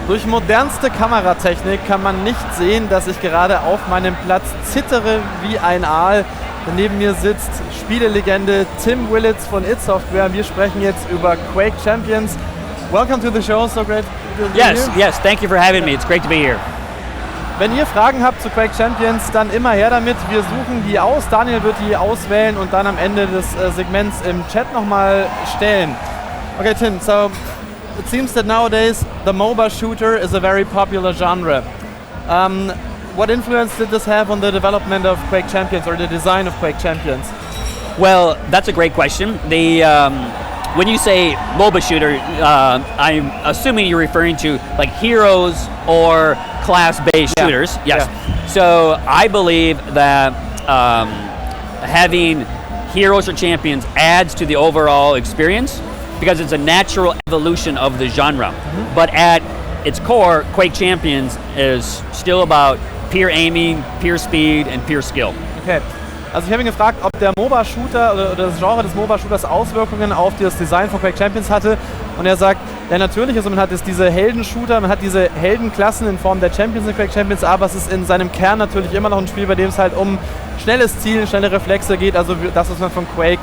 Durch modernste Kameratechnik kann man nicht sehen, dass ich gerade auf meinem Platz zittere wie ein Aal. Neben mir sitzt Spielelegende Tim Willits von id Software. Wir sprechen jetzt über Quake Champions. Welcome to the show, so great to be here. Yes, thank you for having me. It's great to be here. Wenn ihr Fragen habt zu Quake Champions, dann immer her damit. Wir suchen die aus. Daniel wird die auswählen und dann am Ende des Segments im Chat nochmal stellen. Okay, Tim, so it seems that nowadays the MOBA shooter is a very popular genre. What influence did this have on the development of Quake Champions or the design of Quake Champions? Well, that's a great question. When you say MOBA shooter, I'm assuming you're referring to like heroes or class-based shooters. Yes. Yeah. So I believe that having heroes or champions adds to the overall experience because it's a natural evolution of the genre. Mm-hmm. But at its core, Quake Champions is still about pure aiming, pure speed and pure skill. Okay. Also ich habe ihn gefragt, ob der MOBA-Shooter oder das Genre des MOBA-Shooters Auswirkungen auf das Design von Quake Champions hatte. Und er sagt, ja natürlich, also man hat jetzt diese Helden-Shooter, man hat diese Heldenklassen in Form der Champions in Quake Champions, aber es ist in seinem Kern natürlich immer noch ein Spiel, bei dem es halt um schnelles Zielen, schnelle Reflexe geht, also das, was man von Quake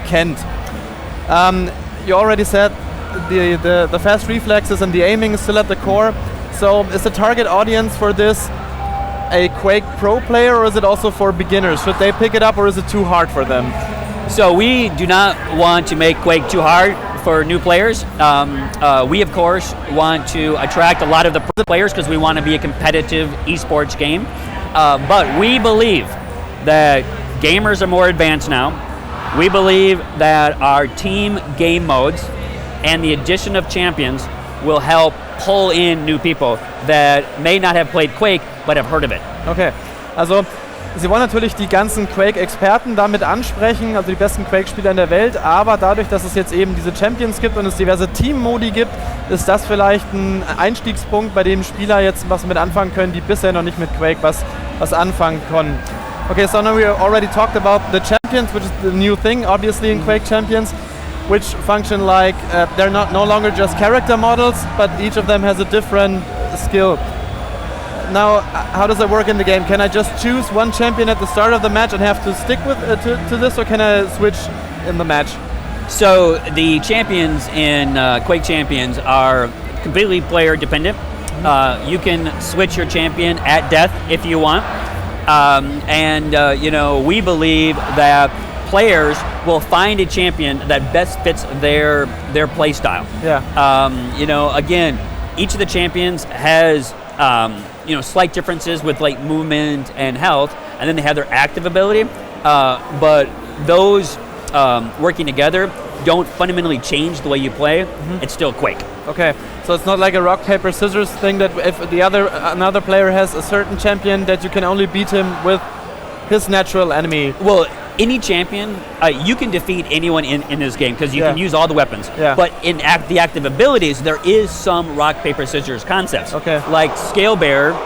kennt. You already said the fast reflexes and the aiming is still at the core. So is the target audience for this a Quake Pro player or is it also for beginners? Should they pick it up or is it too hard for them? So we do not want to make Quake too hard for new players. We of course want to attract a lot of the players because we want to be a competitive esports game. But we believe that gamers are more advanced now. We believe that our team game modes and the addition of champions will help pull in new people that may not have played Quake, but have heard of it. Okay, also Sie wollen natürlich die ganzen Quake-Experten damit ansprechen, also die besten Quake-Spieler in der Welt, aber dadurch, dass es jetzt eben diese Champions gibt und es diverse Team-Modi gibt, ist das vielleicht ein Einstiegspunkt, bei dem Spieler jetzt was mit anfangen können, die bisher noch nicht mit Quake was anfangen können. Okay, so now we already talked about the champions, which is the new thing, obviously, in Quake Champions, which function like they're no longer just character models, but each of them has a different skill. Now, how does it work in the game? Can I just choose one champion at the start of the match and have to stick with to this, or can I switch in the match? So the champions in Quake Champions are completely player dependent. You can switch your champion at death if you want. We believe that players will find a champion that best fits their play style. Yeah. Again, each of the champions has slight differences with like movement and health, and then they have their active ability. But those working together don't fundamentally change the way you play. Mm-hmm. It's still Quake. Okay, so it's not like a rock paper scissors thing that if another player has a certain champion that you can only beat him with his natural enemy. Well, any champion, you can defeat anyone in this game because you can use all the weapons. Yeah. But in the active abilities, there is some rock, paper, scissors concepts. Okay. Like Scale Bearer,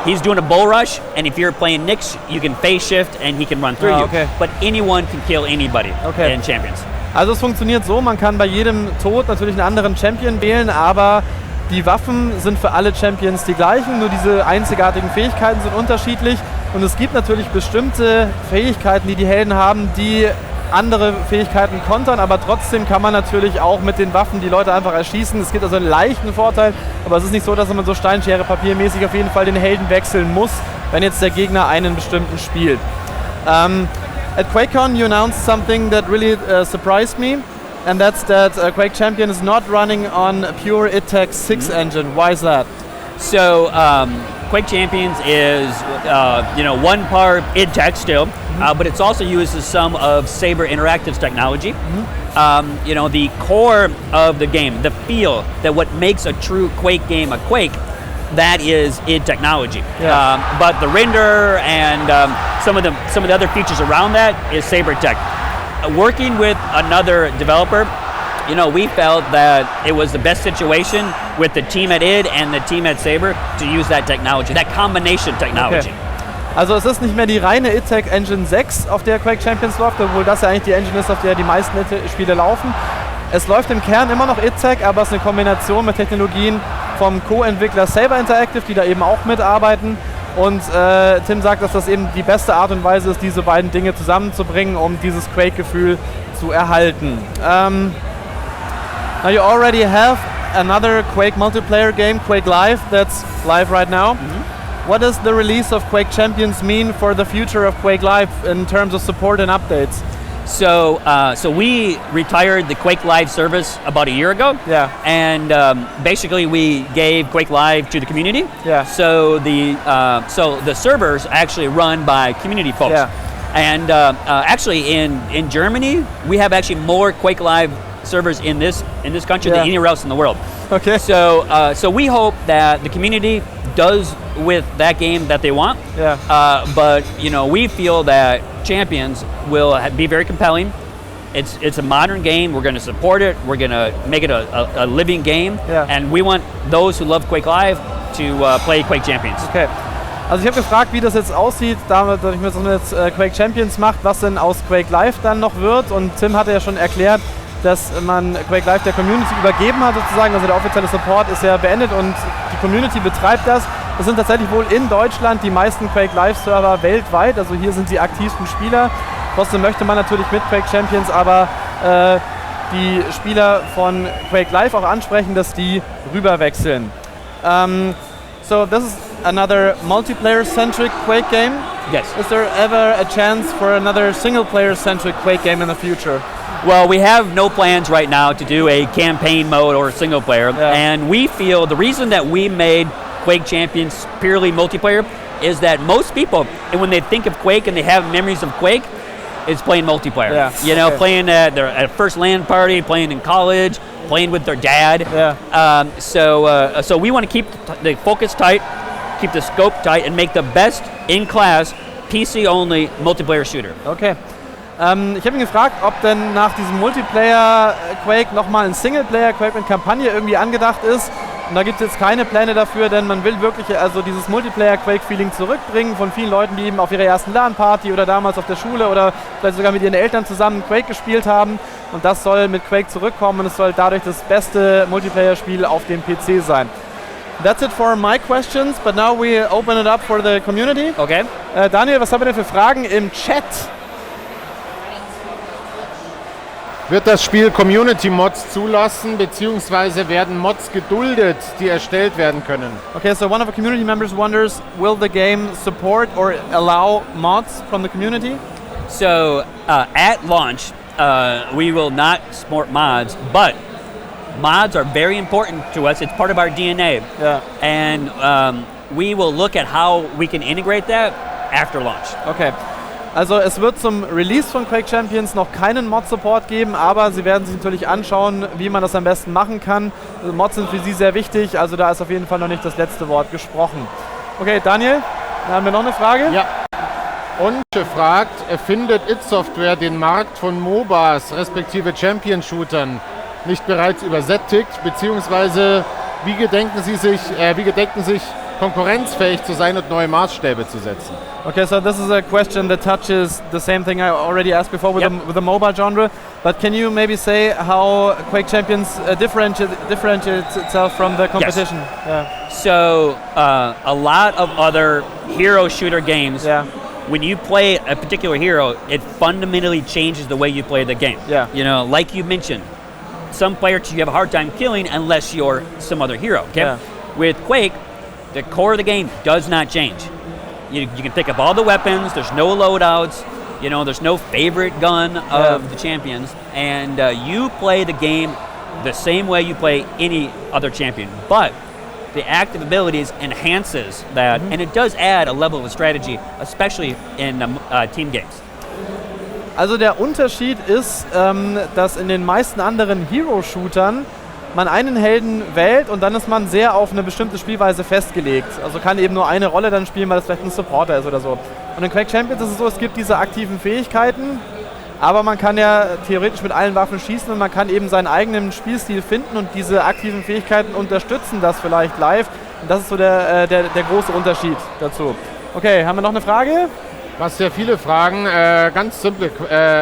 he's doing a bull rush, and if you're playing Nyx, you can phase shift and he can run through you. Okay. But anyone can kill anybody in Champions. Also es funktioniert so, man kann bei jedem Tod natürlich einen anderen Champion wählen, aber die Waffen sind für alle Champions die gleichen, nur diese einzigartigen Fähigkeiten sind unterschiedlich. Und es gibt natürlich bestimmte Fähigkeiten, die Helden haben, die andere Fähigkeiten kontern, aber trotzdem kann man natürlich auch mit den Waffen die Leute einfach erschießen. Es gibt also einen leichten Vorteil, aber es ist nicht so, dass man so Steinschere papiermäßig auf jeden Fall den Helden wechseln muss, wenn jetzt der Gegner einen bestimmten spielt. At QuakeCon you announced something that really surprised me, and that's that Quake Champion is not running on a pure id Tech 6 engine. Why is that? So Quake Champions is one part id Tech still, but it's also uses some of Saber Interactive's technology. Mm-hmm. The core of the game, the feel, that what makes a true Quake game a Quake, that is id technology. Yeah. But the render and some of the other features around that is Saber Tech. Working with another developer, we felt that it was the best situation with the team at id and the team at Saber to use that technology, that combination technology. Okay. Also es ist nicht mehr die reine id-Tech Engine 6, auf der Quake Champions läuft, obwohl das ja eigentlich die Engine ist, auf der die meisten Spiele laufen. Es läuft im Kern immer noch id-Tech, aber es ist eine Kombination mit Technologien vom Co-Entwickler Saber Interactive, die da eben auch mitarbeiten. Und Tim sagt, dass das eben die beste Art und Weise ist, diese beiden Dinge zusammenzubringen, um dieses Quake-Gefühl zu erhalten. Now you already have another Quake multiplayer game, Quake Live, that's live right now. What does the release of Quake Champions mean for the future of Quake Live in terms of support and updates? So we retired the Quake Live service about a year ago. Yeah. And basically we gave Quake Live to the community. Yeah. So the servers actually run by community folks. Yeah. And actually in Germany we have actually more Quake Live servers in this country than anywhere else in the world. Okay. So we hope that the community does with that game that they want. Yeah. But we feel that Champions will be very compelling. It's a modern game. We're going to support it. We're going to make it a living game. Yeah. And we want those who love Quake Live to play Quake Champions. Okay. Also ich habe gefragt, wie das jetzt aussieht, dadurch, dass man jetzt Quake Champions macht, was denn aus Quake Live dann noch wird. Und Tim hatte ja schon erklärt, dass man Quake Live der Community übergeben hat sozusagen, also der offizielle Support ist ja beendet und die Community betreibt das. Das sind tatsächlich wohl in Deutschland die meisten Quake Live Server weltweit, also hier sind die aktivsten Spieler. Trotzdem möchte man natürlich mit Quake Champions aber die Spieler von Quake Live auch ansprechen, dass die rüberwechseln. So this is another multiplayer-centric Quake game. Yes. Is there ever a chance for another single-player-centric Quake game in the future? Well, we have no plans right now to do a campaign mode or a single player, and we feel the reason that we made Quake Champions purely multiplayer is that most people, and when they think of Quake and they have memories of Quake, it's playing multiplayer. Yeah. Playing at their first LAN party, playing in college, playing with their dad. Yeah. So we want to keep the focus tight, keep the scope tight, and make the best in-class PC-only multiplayer shooter. Okay. Ich habe ihn gefragt, ob denn nach diesem Multiplayer-Quake nochmal ein Singleplayer-Quake mit Kampagne irgendwie angedacht ist. Und da gibt es jetzt keine Pläne dafür, denn man will wirklich also dieses Multiplayer-Quake-Feeling zurückbringen von vielen Leuten, die eben auf ihrer ersten LAN-Party oder damals auf der Schule oder vielleicht sogar mit ihren Eltern zusammen Quake gespielt haben. Und das soll mit Quake zurückkommen und es soll dadurch das beste Multiplayer-Spiel auf dem PC sein. That's it for my questions, but now we open it up for the community. Okay. Daniel, was haben wir denn für Fragen im Chat? Wird das Spiel Community-Mods zulassen, beziehungsweise werden Mods geduldet, die erstellt werden können? Okay, so one of the community members wonders, will the game support or allow mods from the community? So at launch, we will not support mods, but mods are very important to us. It's part of our DNA. Yeah. And we will look at how we can integrate that after launch. Okay. Also es wird zum Release von Quake Champions noch keinen Mod-Support geben, aber Sie werden sich natürlich anschauen, wie man das am besten machen kann. Also Mods sind für Sie sehr wichtig, also da ist auf jeden Fall noch nicht das letzte Wort gesprochen. Okay, Daniel, da haben wir noch eine Frage. Ja. Und fragt, findet id Software den Markt von MOBAs respektive Champion-Shootern nicht bereits übersättigt, beziehungsweise wie gedenken sich konkurrenzfähig zu sein und neue Maßstäbe zu setzen? Okay, so this is a question that touches the same thing I already asked before with, with the mobile genre, but can you maybe say how Quake Champions differentiates itself from the competition? Yes. Yeah. So a lot of other hero shooter games, when you play a particular hero, it fundamentally changes the way you play the game. Yeah. You know, like you mentioned, some players you have a hard time killing unless you're some other hero. Okay. Yeah. With Quake, the core of the game does not change. You can pick up all the weapons, there's no loadouts, there's no favorite gun of the champions, and you play the game the same way you play any other champion. But the active abilities enhances that, and it does add a level of strategy, especially in team games. Also der Unterschied ist, dass in den meisten anderen Hero-Shootern man einen Helden wählt und dann ist man sehr auf eine bestimmte Spielweise festgelegt. Also kann eben nur eine Rolle dann spielen, weil es vielleicht ein Supporter ist oder so. Und in Quake Champions ist es so, es gibt diese aktiven Fähigkeiten, aber man kann ja theoretisch mit allen Waffen schießen und man kann eben seinen eigenen Spielstil finden und diese aktiven Fähigkeiten unterstützen das vielleicht live. Und das ist so der große Unterschied dazu. Okay, haben wir noch eine Frage? Was sehr viele fragen, ganz simple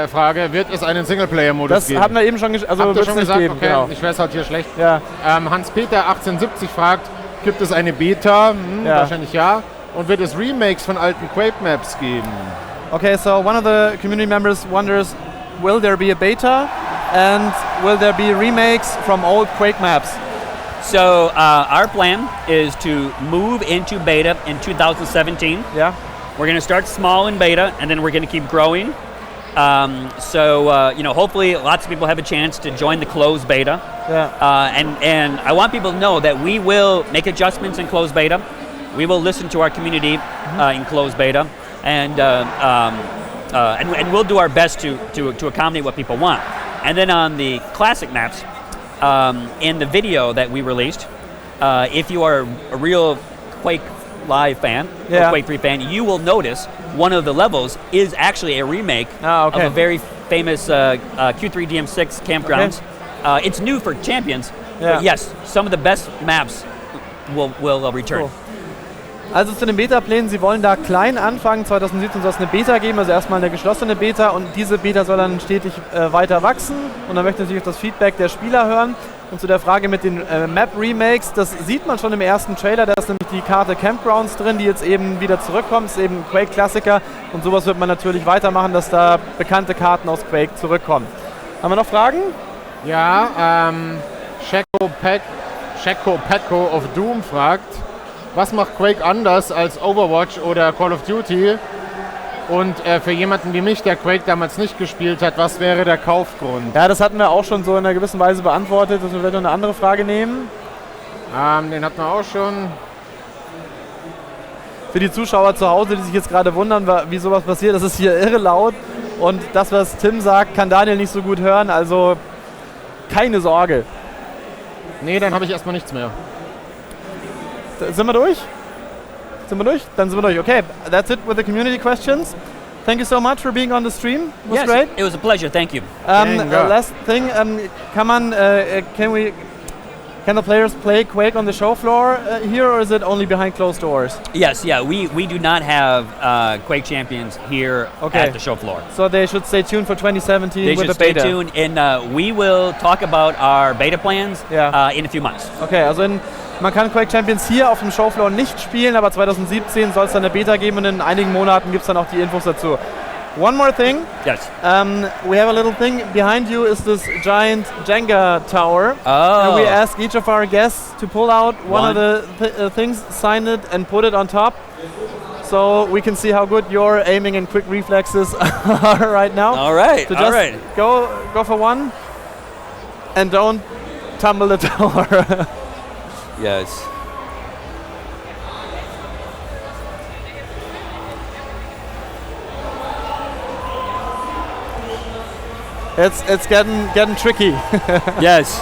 Frage, wird es einen Singleplayer-Modus geben? Das haben wir eben schon also habt ihr schon gesagt? geben, Okay, genau. ich weiß halt hier schlecht. Ja. Hans-Peter 1870 fragt, gibt es eine Beta? Wahrscheinlich ja. Und wird es Remakes von alten Quake-Maps geben? Okay, so one of the community members wonders, will there be a beta? And will there be remakes from old Quake maps? So our plan is to move into beta in 2017. Yeah. We're going to start small in beta, and then we're going to keep growing. Hopefully lots of people have a chance to join the closed beta. Yeah. And I want people to know that we will make adjustments in closed beta. We will listen to our community in closed beta, and we'll do our best to accommodate what people want. And then on the classic maps, in the video that we released, if you are a real Quake Live fan, or Quake 3 fan, you will notice one of the levels is actually a remake of a very famous Q3 DM6 campgrounds. Okay. It's new for Champions, but yes, some of the best maps will return. Cool. Also zu den Beta-Plänen, Sie wollen da klein anfangen, 2017 soll es eine Beta geben, also erstmal eine geschlossene Beta und diese Beta soll dann stetig weiter wachsen und dann möchte ich natürlich auch das Feedback der Spieler hören. Und zu der Frage mit den Map-Remakes, das sieht man schon im ersten Trailer, da ist nämlich die Karte Campgrounds drin, die jetzt eben wieder zurückkommt, ist eben Quake-Klassiker und sowas wird man natürlich weitermachen, dass da bekannte Karten aus Quake zurückkommen. Haben wir noch Fragen? Ja, Sheko Petko of Doom fragt, was macht Quake anders als Overwatch oder Call of Duty? Und für jemanden wie mich, der Quake damals nicht gespielt hat, was wäre der Kaufgrund? Ja, das hatten wir auch schon so in einer gewissen Weise beantwortet, dass wir vielleicht noch eine andere Frage nehmen. Den hatten wir auch schon. Für die Zuschauer zu Hause, die sich jetzt gerade wundern, wie sowas passiert, das ist hier irre laut. Und das, was Tim sagt, kann Daniel nicht so gut hören, also keine Sorge. Nee, dann habe ich erstmal nichts mehr. Sind wir durch? Dann sind wir durch. Okay, that's it with the community questions. Thank you so much for being on the stream. It was great. It was a pleasure. Thank you. Last thing, can the players play Quake on the show floor here, or is it only behind closed doors? Yes, we do not have Quake Champions here at the show floor. So they should stay tuned for 2017 with the beta. Stay tuned, and we will talk about our beta plans in a few months. Okay, also man kann Quake Champions hier auf dem Showfloor nicht spielen, aber 2017 soll es dann eine Beta geben und in einigen Monaten gibt es dann auch die Infos dazu. One more thing. Yes. We have a little thing behind you is this giant Jenga tower. Oh. And we ask each of our guests to pull out one of the things, sign it, and put it on top. So we can see how good your aiming and quick reflexes are right now. All right. So just go for one, and don't tumble the tower. Yes. It's getting tricky. Yes.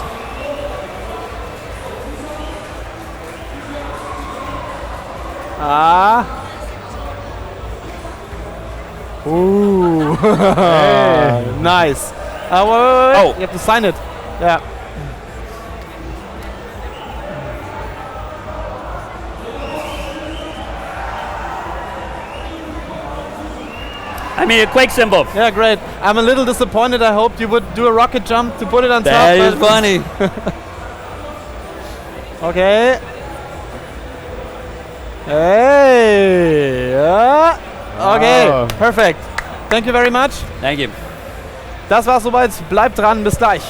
Ooh. Hey. Nice. Wait. Oh. You have to sign it. Yeah. I mean, a Quake symbol. Yeah, great. I'm a little disappointed. I hoped you would do a rocket jump to put it on top. That is funny. Okay. Hey. Okay, perfect. Thank you very much. Thank you. Das war's soweit. Bleibt dran. Bis gleich.